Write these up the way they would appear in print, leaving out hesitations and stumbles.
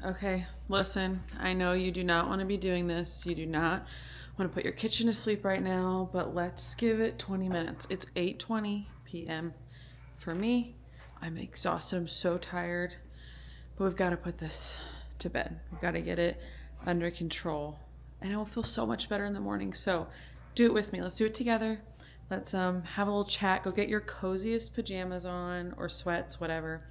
Okay, listen, I know you do not want to be doing this. You do not want to put your kitchen to sleep right now, but let's give it 20 minutes. It's 8:20 p.m. for me. I'm exhausted. I'm so tired, but we've got to put this to bed. We've got to get it under control, and I will feel so much better in the morning. So do it with me. Let's do it together. Let's have a little chat. Go get your coziest pajamas on or sweats, whatever.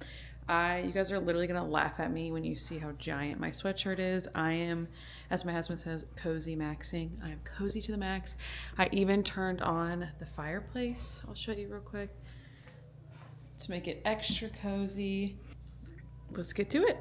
You guys are literally gonna laugh at me when you see how giant my sweatshirt is. I am, as my husband says, cozy maxing. I am cozy to the max. I even turned on the fireplace. I'll show you real quick to make it extra cozy. Let's get to it.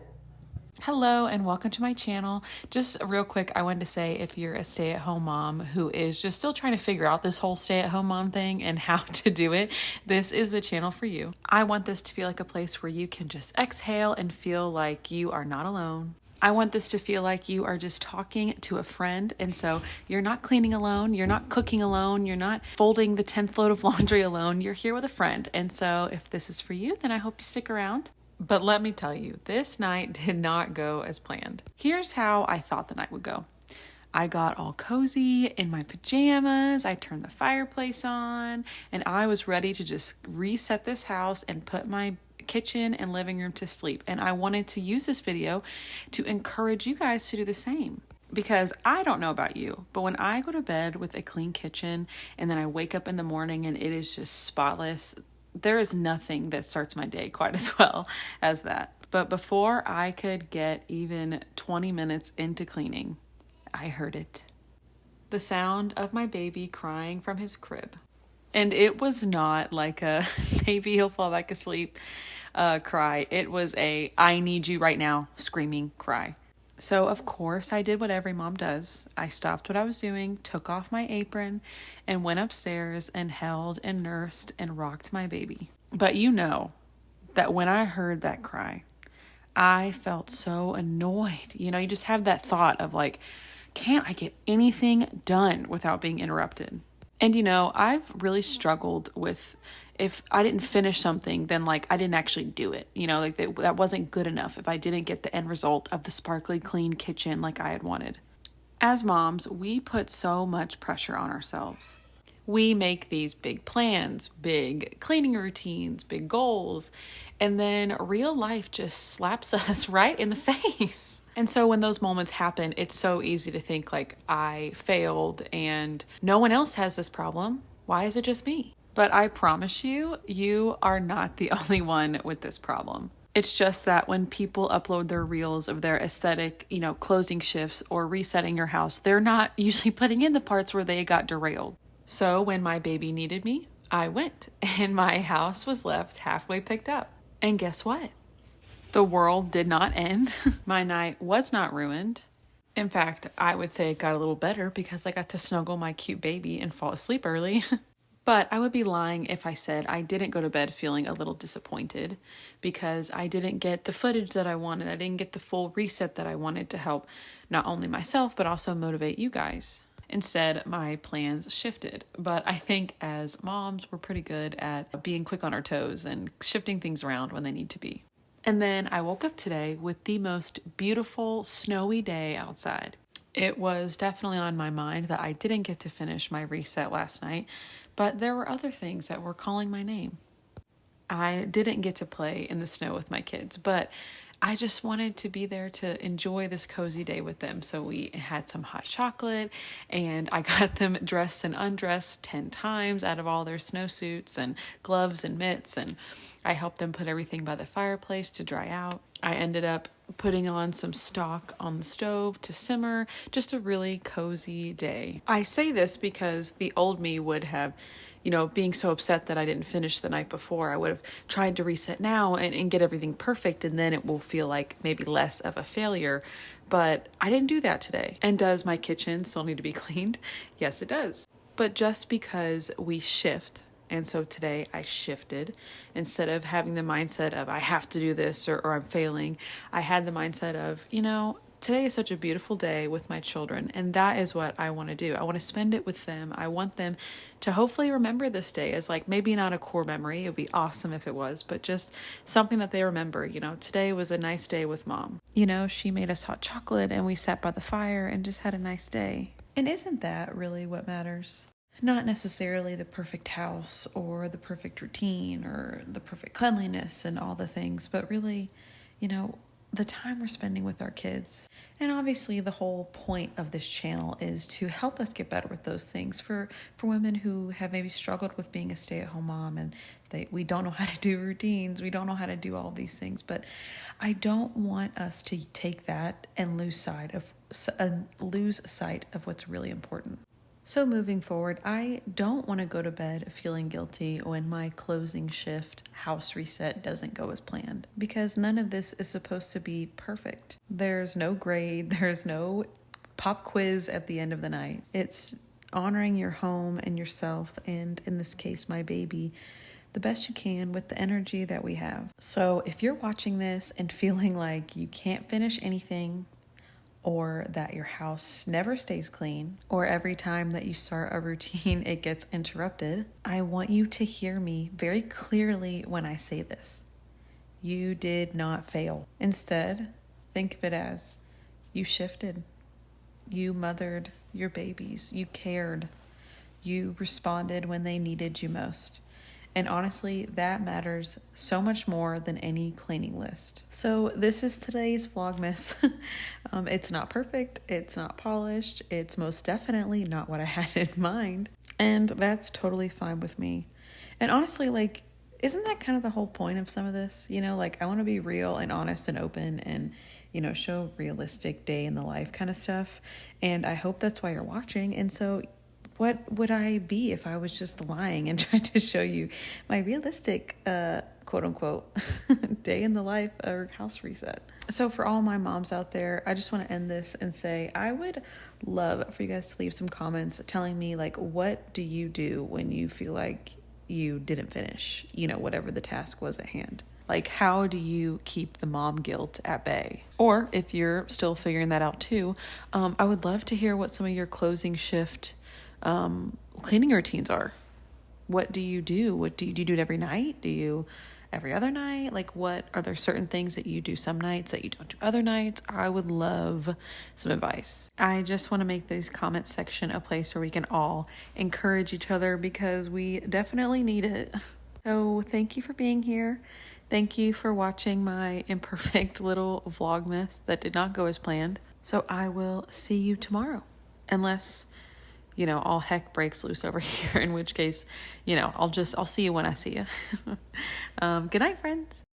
Hello and welcome to my channel. Just real quick, I wanted to say if you're a stay-at-home mom who is just still trying to figure out this whole stay-at-home mom thing and how to do it, this is the channel for you. I want this to feel like a place where you can just exhale and feel like you are not alone. I want this to feel like you are just talking to a friend, and so you're not cleaning alone, you're not cooking alone, you're not folding the 10th load of laundry alone, you're here with a friend. And so if this is for you, then I hope you stick around. But let me tell you, this night did not go as planned. Here's how I thought the night would go. I got all cozy in my pajamas, I turned the fireplace on, and I was ready to just reset this house and put my kitchen and living room to sleep. And I wanted to use this video to encourage you guys to do the same. Because I don't know about you, but when I go to bed with a clean kitchen and then I wake up in the morning and it is just spotless, there is nothing that starts my day quite as well as that. But before I could get even 20 minutes into cleaning, I heard it. The sound of my baby crying from his crib. And it was not like a maybe he'll fall back asleep cry. It was a I need you right now screaming cry. So of course I did what every mom does. I stopped what I was doing, took off my apron, and went upstairs and held and nursed and rocked my baby. But you know that when I heard that cry, I felt so annoyed. You know, you just have that thought of like, can't I get anything done without being interrupted? And you know, I've really struggled with if I didn't finish something, then like I didn't actually do it. You know, like that wasn't good enough if I didn't get the end result of the sparkly clean kitchen like I had wanted. As moms, we put so much pressure on ourselves. We make these big plans, big cleaning routines, big goals, and then real life just slaps us right in the face. And so when those moments happen, it's so easy to think like I failed and no one else has this problem. Why is it just me? But I promise you, you are not the only one with this problem. It's just that when people upload their reels of their aesthetic, closing shifts or resetting your house, they're not usually putting in the parts where they got derailed. So when my baby needed me, I went and my house was left halfway picked up. And guess what? The world did not end. My night was not ruined. In fact, I would say it got a little better because I got to snuggle my cute baby and fall asleep early. But I would be lying if I said I didn't go to bed feeling a little disappointed because I didn't get the footage that I wanted. I didn't get the full reset that I wanted to help not only myself, but also motivate you guys. Instead, my plans shifted. But I think as moms, we're pretty good at being quick on our toes and shifting things around when they need to be. And then I woke up today with the most beautiful snowy day outside. It was definitely on my mind that I didn't get to finish my reset last night, but there were other things that were calling my name. I didn't get to play in the snow with my kids, but I just wanted to be there to enjoy this cozy day with them. So we had some hot chocolate and I got them dressed and undressed 10 times out of all their snowsuits and gloves and mitts. And I helped them put everything by the fireplace to dry out. I ended up putting on some stock on the stove to simmer. Just a really cozy day. I say this because the old me would have, being so upset that I didn't finish the night before, I would have tried to reset now and get everything perfect, and then it will feel like maybe less of a failure. But I didn't do that today. And does my kitchen still need to be cleaned? Yes, it does. But just because we shift, and so today I shifted, instead of having the mindset of I have to do this or I'm failing, I had the mindset of, today is such a beautiful day with my children, and that is what I want to do. I want to spend it with them. I want them to hopefully remember this day as like maybe not a core memory. It would be awesome if it was, but just something that they remember. You know, today was a nice day with mom. You know, she made us hot chocolate and we sat by the fire and just had a nice day. And isn't that really what matters? Not necessarily the perfect house or the perfect routine or the perfect cleanliness and all the things, but really, you know, the time we're spending with our kids. And obviously the whole point of this channel is to help us get better with those things for women who have maybe struggled with being a stay-at-home mom and we don't know how to do routines, we don't know how to do all these things. But I don't want us to take that and lose sight of what's really important. So moving forward, I don't want to go to bed feeling guilty when my closing shift house reset doesn't go as planned, because none of this is supposed to be perfect. There's no grade, there's no pop quiz at the end of the night. It's honoring your home and yourself, and in this case, my baby, the best you can with the energy that we have. So if you're watching this and feeling like you can't finish anything, or that your house never stays clean, or every time that you start a routine, it gets interrupted, I want you to hear me very clearly when I say this. You did not fail. Instead, think of it as you shifted. You mothered your babies. You cared. You responded when they needed you most. And honestly, that matters so much more than any cleaning list. So this is today's Vlogmas. It's not perfect. It's not polished. It's most definitely not what I had in mind. And that's totally fine with me. And honestly, like, isn't that kind of the whole point of some of this? You know, like I want to be real and honest and open and, you know, show realistic day in the life kind of stuff. And I hope that's why you're watching. And so what would I be if I was just lying and trying to show you my realistic, quote unquote, day in the life or house reset? So for all my moms out there, I just want to end this and say, I would love for you guys to leave some comments telling me, like, what do you do when you feel like you didn't finish, you know, whatever the task was at hand? Like, how do you keep the mom guilt at bay? Or if you're still figuring that out too, I would love to hear what some of your closing shift cleaning routines are. What do you do? Do you do it every night? Do you every other night? Like, what are there certain things that you do some nights that you don't do other nights? I would love some advice. I just want to make this comment section a place where we can all encourage each other, because we definitely need it. So thank you for being here. Thank you for watching my imperfect little Vlogmas that did not go as planned. So I will see you tomorrow, unless, you know, all heck breaks loose over here, in which case, you know, I'll see you when I see you. Good night, friends.